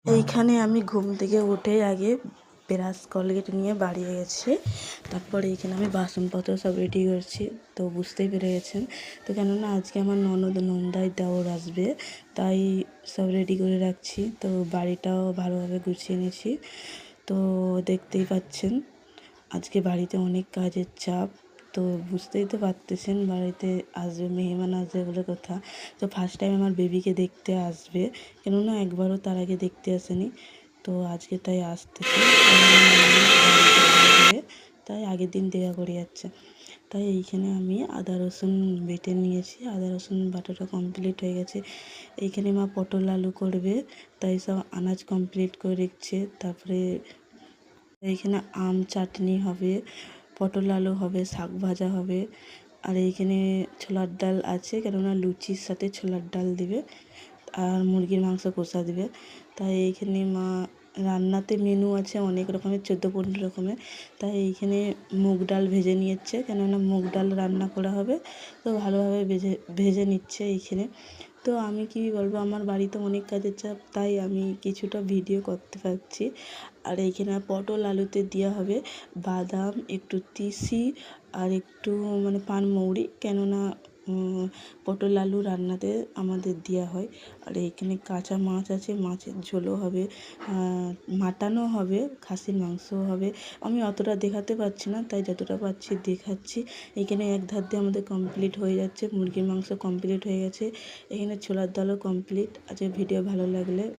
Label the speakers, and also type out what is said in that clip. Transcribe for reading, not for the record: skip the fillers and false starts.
Speaker 1: এইখানে আমি ঘুম থেকে উঠে আগে ব্রাশ কলগেট নিয়ে বাড়ি গেছি। তারপরে এইখানে আমি বাসনপত্র সব রেডি করছি, তো বুঝতেই পেরে গেছেন। তো কেননা আজকে আমার ননদ নন্দাই দেওর আসবে, তাই সব রেডি করে রাখছি। তো বাড়িটাও ভালোভাবে গুছিয়ে নিয়েছি। তো দেখতেই পাচ্ছেন আজকে বাড়িতে অনেক কাজের চাপ। তো বুঝতেই তো পারতেছেন বাড়িতে আসবে, মেহমান আসবে বলে কথা। তো ফার্স্ট টাইম আমার বেবিকে দেখতে আসবে, কেননা একবারও তার আগে দেখতে আসেনি। তো আজকে তাই আসতেছে, তাই আগের দিন দেওয়া করে যাচ্ছে। তাই এইখানে আমি আদা রসুন বেটে নিয়েছি, আদা রসুন বাটাটা কমপ্লিট হয়ে গেছে। এইখানে মা পটল আলু করবে, তাই সব আনাজ কমপ্লিট করে রেখেছে। তারপরে এইখানে আম চাটনি হবে, পটল আলু হবে, শাক ভাজা হবে। আর এইখানে ছোলার ডাল আছে, কেননা লুচির সাথে ছোলার ডাল দিবে, আর মুরগির মাংস কষা দিবে। তাই এইখানে মা রান্নাতে মেনু আছে অনেক রকমের, 14-15 রকমের। তাই এইখানে মুগ ডাল ভেজে নিচ্ছে, কেননা মুগ ডাল রান্না করা হবে। তো ভালোভাবে ভেজে নিচ্ছে এইখানে। তো আমি কি বলবো, আমার বাড়িতে অনেক কাজের চাপ, তাই আমি কিছুটা ভিডিও করতে পারছি। আর এইখানে পটল আলুতে দেওয়া হবে বাদাম, একটু তিসি আর একটু পানমৌরি, কেননা পটল আলু রান্নাতে আমাদের দেওয়া হয়। আর এইখানে কাঁচা মাছ আছে, মাছের ঝোলও হবে, মাটনও হবে, খাসির মাংসও হবে। আমি অতটা দেখাতে পারছি না, তাই যতটা পারছি দেখাচ্ছি। এইখানে এক ধার দিয়ে আমাদের কমপ্লিট হয়ে যাচ্ছে, মুরগির মাংস কমপ্লিট হয়ে গেছে, এখানে ছোলার ডালও কমপ্লিট আছে। ভিডিও ভালো লাগলে